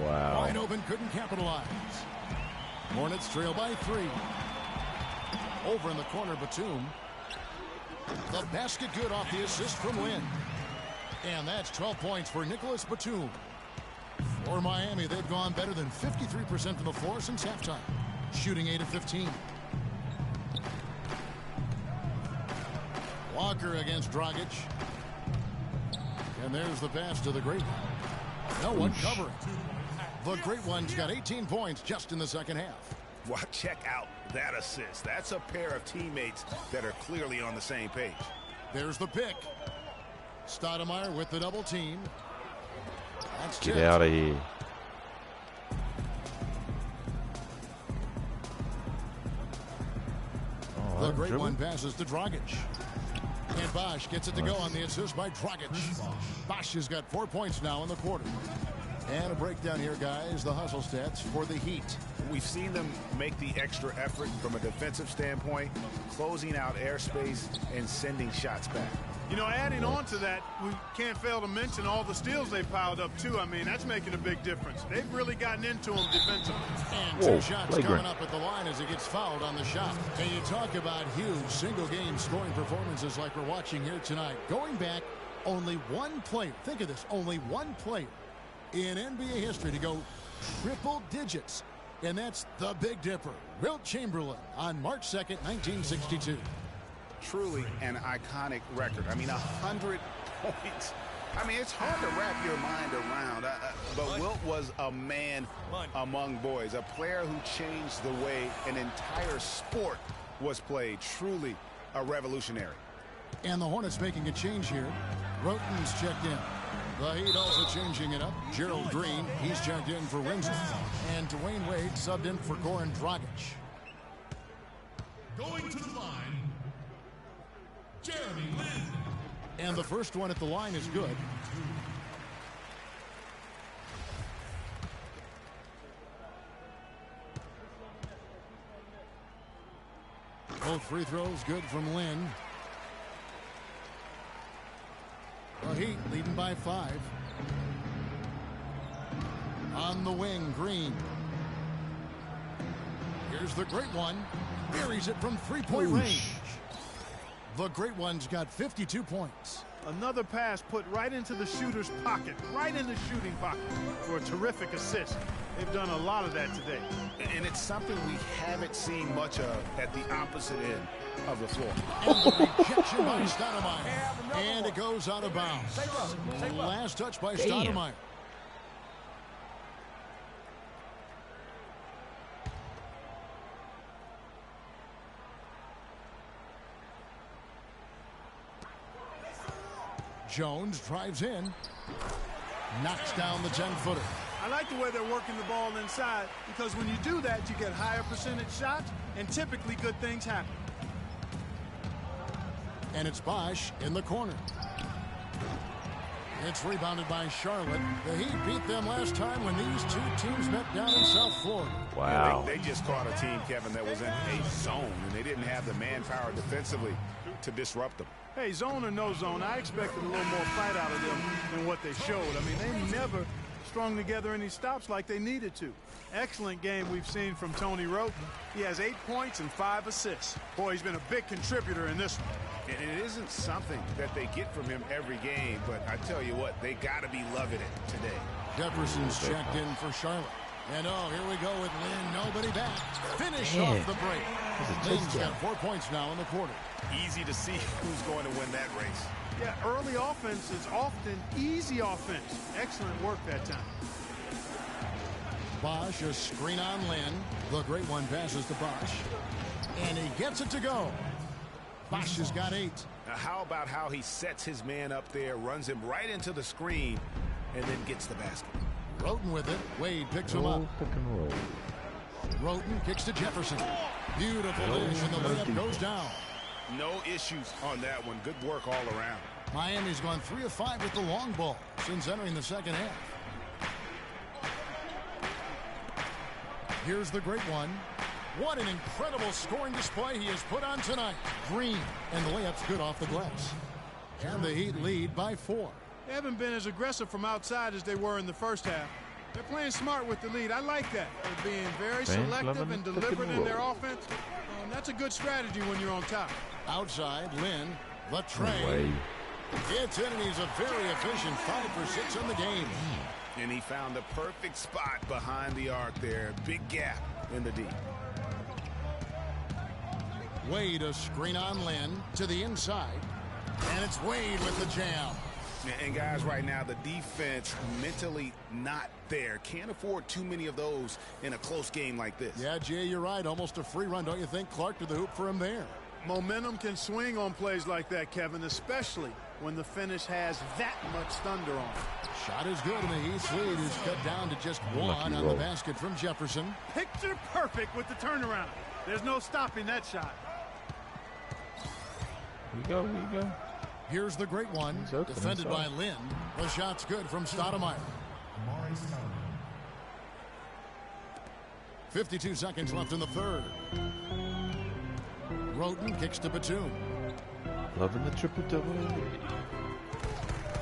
Wow. Wide open, couldn't capitalize. Hornets trail by 3. Over in the corner, Batum. The basket good off the assist from Lynn. And that's 12 points for Nicholas Batum. For Miami, they've gone better than 53% from the floor since halftime, shooting 8 of 15. Walker against Dragic. And there's the pass to the great one. No one covering. The great one's got 18 points just in the second half. Well, check out that assist. That's a pair of teammates that are clearly on the same page. There's the pick. Stoudemire with the double team. That's Get out of here. The great one passes to Dragic. And Bosch gets it to go on the assist by Dragic. Bosch has got 4 points now in the quarter. And a breakdown here, guys. The hustle stats for the Heat. We've seen them make the extra effort from a defensive standpoint, closing out airspace and sending shots back. You know, adding on to that, we can't fail to mention all the steals they piled up, too. I mean, that's making a big difference. They've really gotten into them defensively. And two shots coming up at the line as he gets fouled on the shot. And you talk about huge single-game scoring performances like we're watching here tonight. Going back, only one player, think of this, only one player in NBA history to go triple digits. And that's the Big Dipper, Wilt Chamberlain, on March 2nd, 1962. Truly an iconic record. I mean, 100 points. I mean, it's hard to wrap your mind around. But Wilt was a man among boys, a player who changed the way an entire sport was played. Truly a revolutionary. And the Hornets making a change here. Roten's checked in. The Heat also changing it up. Gerald Green, he's checked in for Winslow. And Dwayne Wade subbed in for Goran Dragic. Going to the line, Jeremy Lin. And the first one at the line is good. Both free throws good from Lin. The Heat leading by 5. On the wing, Green. Here's the great one. Buries it from three-point range. The great one's got 52 points. Another pass put right into the shooter's pocket, right in the shooting pocket for a terrific assist. They've done a lot of that today. And it's something we haven't seen much of at the opposite end of the floor. And the rejection by Stoudemire. And it goes out of bounds. Last touch by Stoudemire. Jones drives in, knocks down the 10-footer. I like the way they're working the ball inside, because when you do that, you get higher percentage shots, and typically good things happen. And it's Bosh in the corner. It's rebounded by Charlotte. The Heat beat them last time when these two teams met down in South Florida. Wow. Yeah, they just caught a team, Kevin, that was in a zone, and they didn't have the manpower defensively to disrupt them. Hey, zone or no zone, I expected a little more fight out of them than what they showed. I mean, they never strung together any stops like they needed to. Excellent game we've seen from Tony Roten. He has 8 points and 5 assists. Boy, he's been a big contributor in this one. And it isn't something that they get from him every game, but I tell you what, they got to be loving it today. Jefferson's checked in for Charlotte. And here we go with Lin. Nobody back. Finish off the break. Lin's got 4 points now in the quarter. Easy to see who's going to win that race. Yeah, early offense is often easy offense. Excellent work that time. Bosh, a screen on Lin. The great one passes to Bosh. And he gets it to go. Bosh has got 8. Now, how about how he sets his man up there, runs him right into the screen, and then gets the basket. Roten with it. Wade picks him up. Roten kicks to Jefferson. Beautiful dish, and the layup goes down. No issues on that one. Good work all around. Miami's gone 3 of 5 with the long ball since entering the second half. Here's the great one. What an incredible scoring display he has put on tonight. Green, and the layup's good off the glass. And the Heat lead by 4. They haven't been as aggressive from outside as they were in the first half. They're playing smart with the lead. I like that. They're being very selective and deliberate in their offense. That's a good strategy when you're on top. Outside, Lin, the train. Gets in, and he's a very efficient 5 for 6 in the game. And he found the perfect spot behind the arc there. Big gap in the D. Wade, a screen on Lin to the inside. And it's Wade with the jam. And guys, right now, the defense mentally not there. Can't afford too many of those in a close game like this. Yeah, Jay, you're right. Almost a free run, don't you think? Clark to the hoop for him there. Momentum can swing on plays like that, Kevin, especially when the finish has that much thunder on it. Shot is good, and the East lead is cut down to just 1 on the basket from Jefferson. Picture perfect with the turnaround. There's no stopping that shot. Here you go. Here's the great one, defended by Lin. The shot's good from Stoudemire. 52 seconds left in the third. Roten kicks to Batum. Loving the triple-double.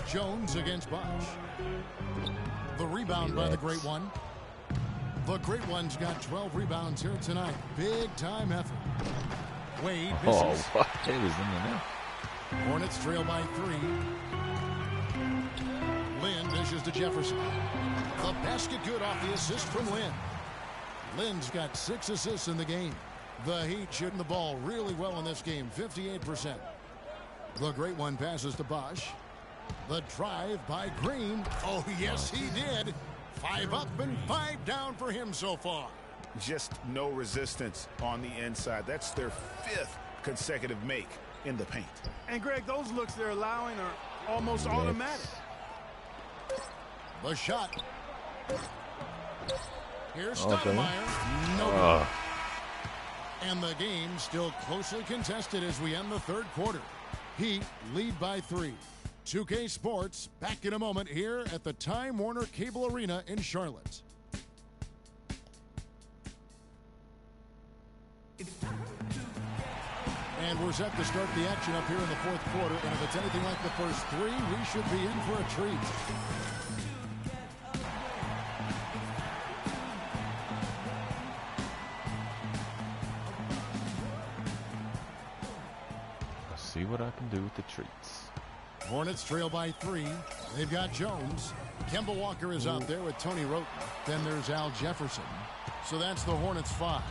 Jones against Bosch. The rebound by the Great One. The Great One's got 12 rebounds here tonight. Big time effort. Wade misses. Oh, what? It was in the net. Hornets trail by 3. Lynn dishes to Jefferson. The basket good off the assist from Lynn. Lynn's got 6 assists in the game. The Heat shooting the ball really well in this game, 58%. The Great One passes to Bosch. The drive by Green. Oh, yes, he did. 5 up and 5 down for him so far. Just no resistance on the inside. That's their 5th consecutive make in the paint. And, Greg, those looks they're allowing are almost automatic. The shot. Here's Stoudemire. No good. And the game still closely contested as we end the third quarter. Heat lead by 3. 2K Sports back in a moment here at the Time Warner Cable Arena in Charlotte. And we're set to start the action up here in the fourth quarter. And if it's anything like the first 3, we should be in for a treat. See what I can do with the treats. Hornets trail by 3. They've got Jones. Kemba Walker is out there with Tony Roten. Then there's Al Jefferson. So that's the Hornets 5.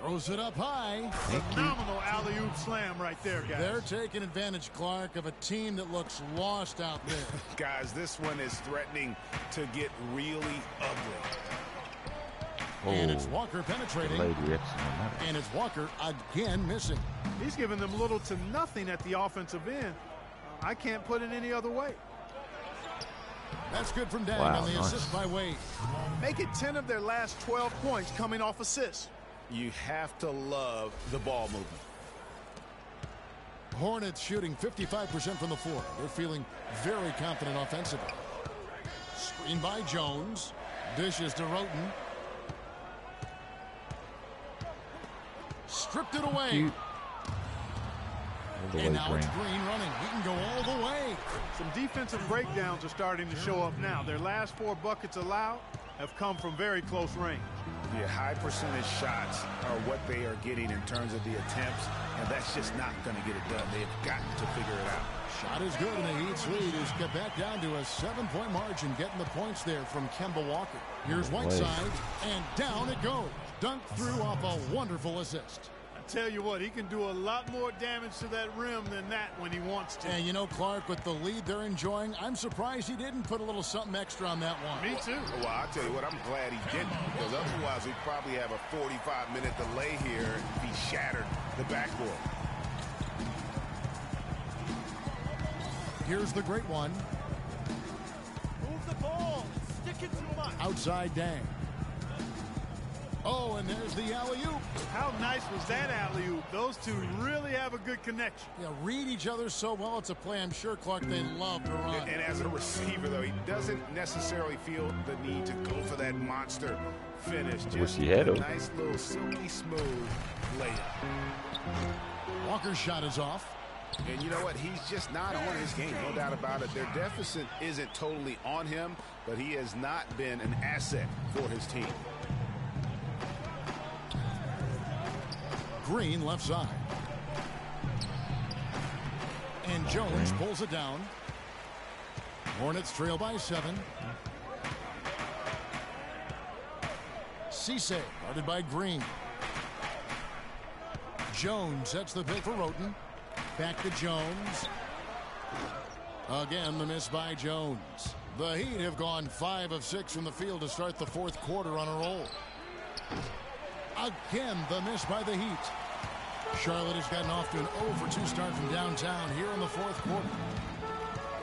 Throws it up high. Phenomenal alley-oop slam right there, guys. They're taking advantage, Clark, of a team that looks lost out there. Guys, this one is threatening to get really ugly. And it's Walker penetrating. And it's Walker again missing. He's giving them little to nothing at the offensive end. I can't put it any other way. That's good from Dang on the assist by Wade. Make it 10 of their last 12 points coming off assists. You have to love the ball movement. Hornets shooting 55% from the floor. They're feeling very confident offensively. Screen by Jones. Dishes to Roten. Stripped it away. And now it's Green running. He can go all the way. Some defensive breakdowns are starting to show up now. Their last 4 buckets allowed have come from very close range. The high percentage shots are what they are getting in terms of the attempts, and that's just not going to get it done. They've got to figure it out. Shot is good, and the Heat's lead is get back down to a 7-point margin, getting the points there from Kemba Walker. Here's Whiteside, and down it goes. Dunked through off a wonderful assist. Tell you what, he can do a lot more damage to that rim than that when he wants to. And you know, Clark, with the lead they're enjoying, I'm surprised he didn't put a little something extra on that one. Me too. Well, I'll tell you what, I'm glad he didn't, because otherwise we'd probably have a 45-minute delay here if he shattered the backboard. Here's the Great One. Move the ball. Stick it too much. Outside Dang. Oh, and there's the alley-oop. How nice was that alley-oop? Those two really have a good connection. Yeah, read each other so well. It's a play I'm sure, Clark, they love to run. And as a receiver, though, he doesn't necessarily feel the need to go for that monster finish. Just a nice little silky smooth layup. Walker's shot is off. And you know what? He's just not on his game, no doubt about it. Their deficit isn't totally on him, but he has not been an asset for his team. Green left side. And Jones pulls it down. Hornets trail by 7. Cisse guarded by Green. Jones sets the pick for Roten. Back to Jones. Again, the miss by Jones. The Heat have gone 5 of 6 from the field to start the fourth quarter on a roll. Again, the miss by the Heat. Charlotte has gotten off to an 0 for 2 start from downtown here in the fourth quarter.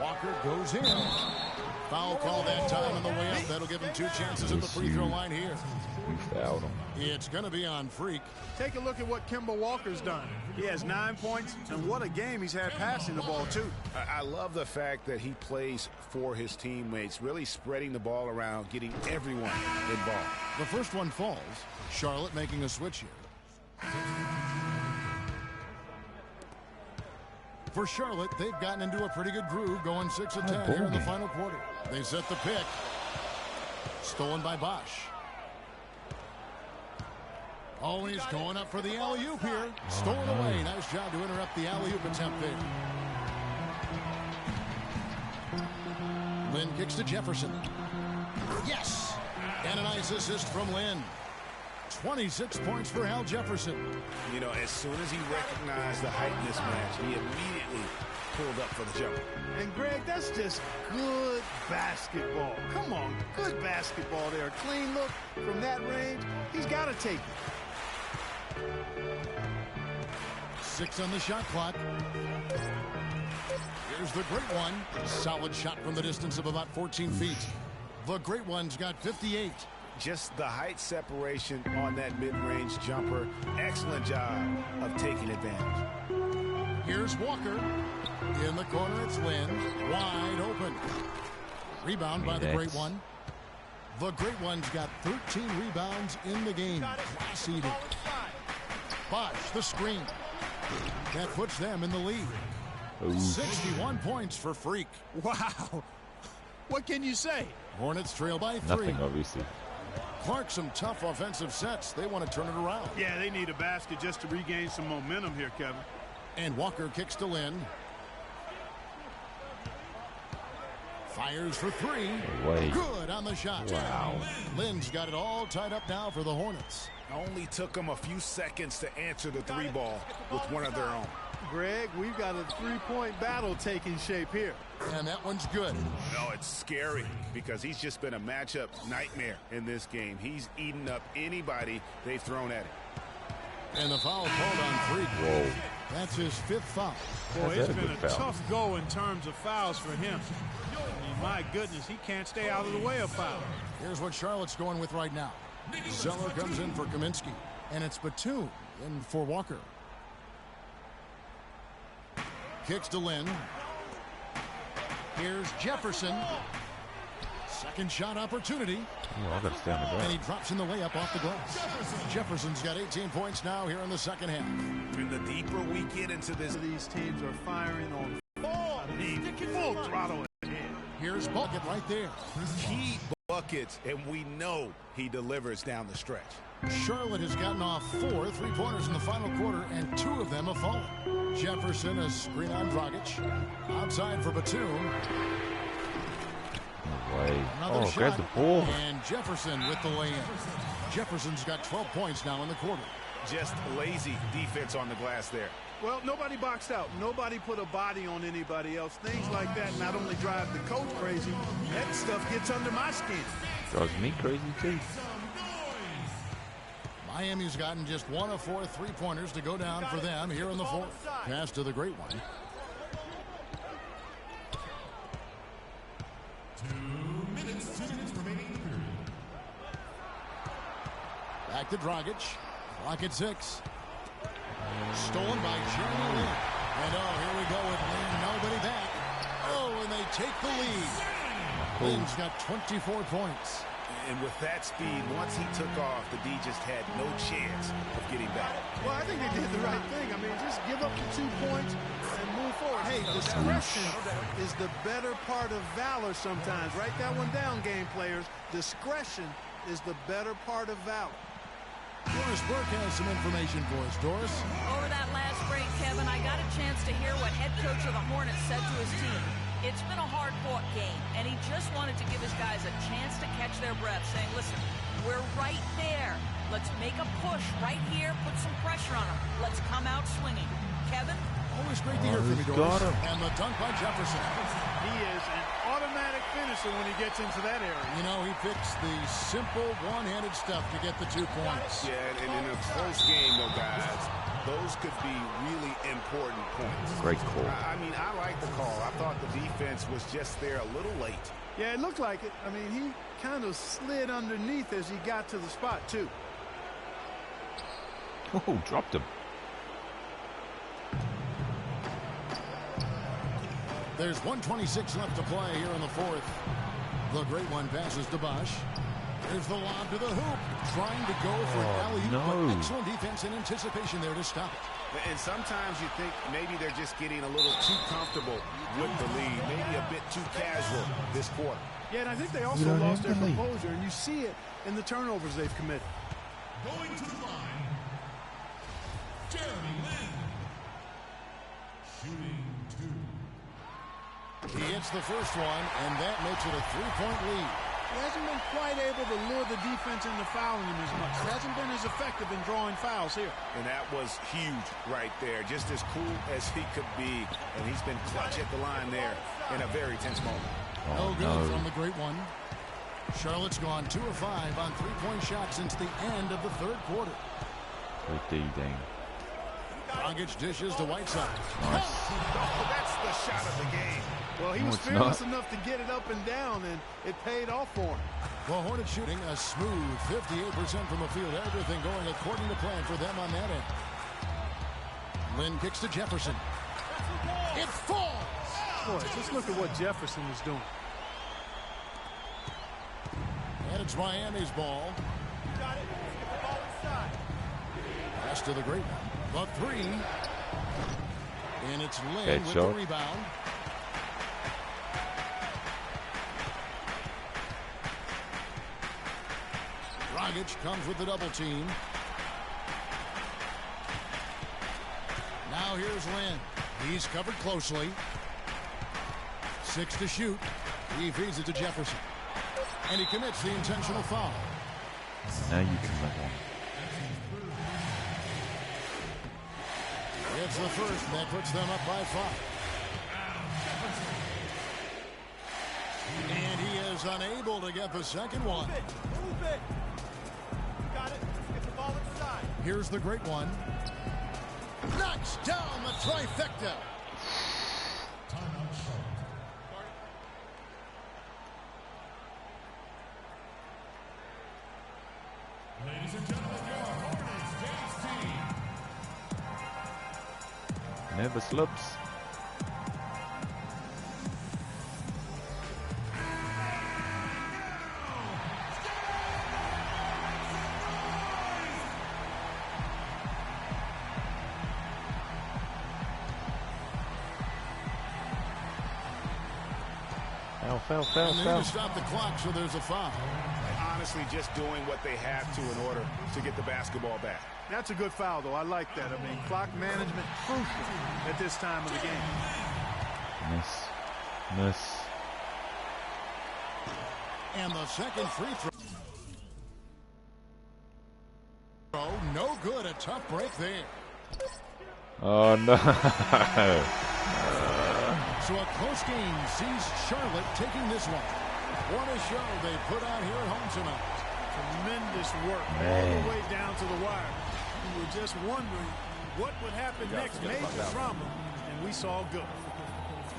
Walker goes in. Foul call that time on the way up. That'll give him 2 chances at the free throw line here. We fouled him. It's going to be on Freak. Take a look at what Kemba Walker's done. He has 9 points, and what a game he's had passing the ball, too. I love the fact that he plays for his teammates, really spreading the ball around, getting everyone involved. The first one falls. Charlotte making a switch here. For Charlotte, they've gotten into a pretty good groove, going 6 of 10 here in the final quarter. They set the pick. Stolen by Bosch. Oh, he's going up for the alley-oop here. Stolen away. Nice job to interrupt the alley-oop attempt there. Lynn kicks to Jefferson. Yes! And a nice assist from Lynn. 26 points for Al Jefferson. You know, as soon as he recognized the height mismatch, he immediately pulled up for the jumper. And, Greg, that's just good basketball. Come on, good basketball there. Clean look from that range. He's got to take it. 6 on the shot clock. Here's the great one. Solid shot from the distance of about 14 feet. The great one's got 58. Just the height separation on that mid-range jumper. Excellent job of taking advantage. Here's Walker. In the corner, it's Lynn. Wide open. Rebound by the great one. The great one's got 13 rebounds in the game. Class eating. Bosch, the screen. That puts them in the lead. 61 points for Freak. Wow. What can you say? Hornets trail by 3. Nothing, obviously. Clark, some tough offensive sets. They want to turn it around. Yeah, they need a basket just to regain some momentum here, Kevin. And Walker kicks to Lynn. Fires for 3. Good on the shot. Wow. Lynn's got it all tied up now for the Hornets. Only took them a few seconds to answer the 3-ball with one of their own. Greg, we've got a 3-point battle taking shape here. And that one's good. No, it's scary because he's just been a matchup nightmare in this game. He's eaten up anybody they've thrown at him. And the foul called on Freak. Whoa. That's his 5th foul. Boy, it's been a tough go in terms of fouls for him. I mean, my goodness, he can't stay out of the way of foul. Here's what Charlotte's going with right now. Zeller comes in for Kaminsky. And it's Batum in for Walker. Kicks to Lynn. Here's Jefferson. Second shot opportunity. And he drops in the layup off the glass. Jefferson's got 18 points now here in the second half. And the deeper we get into this, these teams are firing on full throttle ahead. Here's Bucket right there. Key buckets, and we know he delivers down the stretch. Charlotte has gotten off 4 3-pointers in the final quarter, and 2 of them have fallen. Jefferson, a screen on Dragic. Outside for Batum. Another shot. Grab the ball. And Jefferson with the lay-in. Jefferson's got 12 points now in the quarter. Just lazy defense on the glass there. Well, nobody boxed out. Nobody put a body on anybody else. Things like that not only drive the coach crazy, that stuff gets under my skin. Drives me crazy too. Miami's gotten just 1 of 4 3-pointers to go down for them here in the 4th. Pass to the great one. 2 minutes remaining. Back to Dragic. Clock at 6. Stolen by Jeremy Lin. And here we go with Lin. Nobody back. And they take the lead. Lin's got 24 points. And with that speed, once he took off, the D just had no chance of getting back. Well, I think they did the right thing. I mean, just give up the 2 points and move forward. Hey, discretion is the better part of valor sometimes. Write that one down, game players. Discretion is the better part of valor. Doris Burke has some information for us. Doris? Over that last break, Kevin, I got a chance to hear what head coach of the Hornets said to his team. It's been a hard-fought game, and he just wanted to give his guys a chance to catch their breath, saying, listen, we're right there. Let's make a push right here, put some pressure on them. Let's come out swinging. Kevin? Always great to hear from you, Doris. And the dunk by Jefferson. He is an automatic finisher when he gets into that area. You know, he picks the simple one-handed stuff to get the 2 points. Yeah, and in a close game, though, guys, those could be really important points. Great call. I mean, I like the call. I thought the defense was just there a little late. Yeah, it looked like it. I mean, he kind of slid underneath as he got to the spot, too. Oh, dropped him. There's 1:26 left to play here in the 4th. The great one passes to Bosch. There's the lob to the hoop. Trying to go for an alley-oop, but excellent defense and anticipation there to stop it. And sometimes you think maybe they're just getting a little too comfortable with the lead, maybe a bit too casual this quarter. Yeah, and I think they also lost their composure, and you see it in the turnovers they've committed. Going to the line, Jeremy Lin. Shooting 2. He hits the first one, and that makes it a 3-point lead. He hasn't been quite able to lure the defense into fouling him as much. He hasn't been as effective in drawing fouls here. And that was huge right there. Just as cool as he could be. And he's been clutch at the line there in a very tense moment. No good from the great one. Charlotte's gone 2 of 5 on 3-point shots since the end of the third quarter. Good D, Dane. Dragic dishes to Whiteside. Nice. Oh, that's the shot of the game. Well, he was fearless enough to get it up and down, and it paid off for him. The Hornets shooting a smooth 58% from the field. Everything going according to plan for them on that end. Lynn kicks to Jefferson. It falls! Boy, just look at what Jefferson is doing. And it's Miami's ball. Got it. Get the ball inside. Pass to the great one. The 3. And it's Lynn Good with shot. the rebound. Dragic comes with the double team. Now here's Lynn. He's covered closely. 6 to shoot. He feeds it to Jefferson. And he commits the intentional foul. Now you can let one. It's the first. That puts them up by 5. And he is unable to get the second one. Move it. Got it. Get the ball inside. Here's the great one. Knocks down the trifecta. Timeout shot. Ladies and gentlemen, your Hornets dance team. Never slips. Foul. And they need to stop the clock, so there's a foul. Honestly, just doing what they have to in order to get the basketball back. That's a good foul, though. I like that. I mean, clock management crucial at this time of the game. Miss. And the second free throw. No good. A tough break there. Oh no. So a close game sees Charlotte taking this one. What a show they put out here at home tonight. Tremendous work all the way down to the wire. We were just wondering what would happen next. Major drama, and we saw good.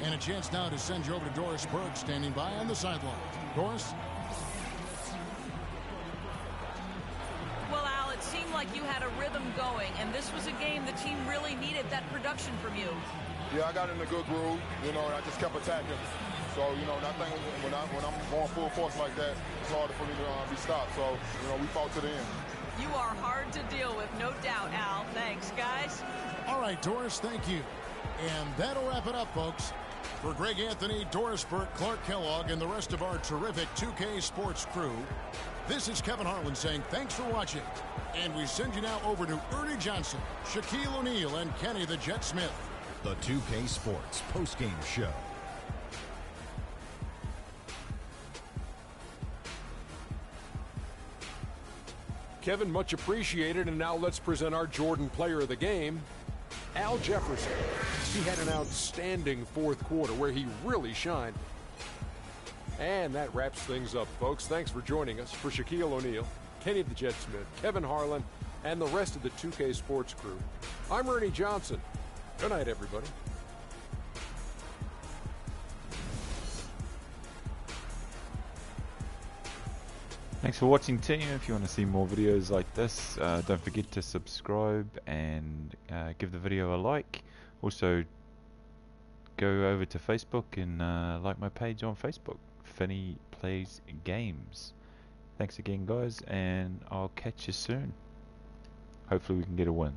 And a chance now to send you over to Doris Burke, standing by on the sideline. Doris? Well, Al, it seemed like you had a rhythm going, and this was a game the team really needed that production from you. Yeah, I got in a good groove, and I just kept attacking. So, that thing, when I'm going full force like that, it's harder for me to be stopped. So, we fought to the end. You are hard to deal with, no doubt, Al. Thanks, guys. All right, Doris, thank you. And that'll wrap it up, folks. For Greg Anthony, Doris Burke, Clark Kellogg, and the rest of our terrific 2K Sports crew, this is Kevin Harlan saying thanks for watching. And we send you now over to Ernie Johnson, Shaquille O'Neal, and Kenny the Jet Smith. The 2K Sports postgame show. Kevin, much appreciated, and now let's present our Jordan player of the game, Al Jefferson. He had an outstanding fourth quarter where he really shined. And that wraps things up, folks. Thanks for joining us. For Shaquille O'Neal, Kenny the Jet Smith, Kevin Harlan, and the rest of the 2K Sports crew, I'm Ernie Johnson. Good night, everybody. Thanks for watching, team. If you want to see more videos like this, don't forget to subscribe and give the video a like. Also, go over to Facebook and like my page on Facebook, Finney Plays Games. Thanks again, guys, and I'll catch you soon. Hopefully we can get a win.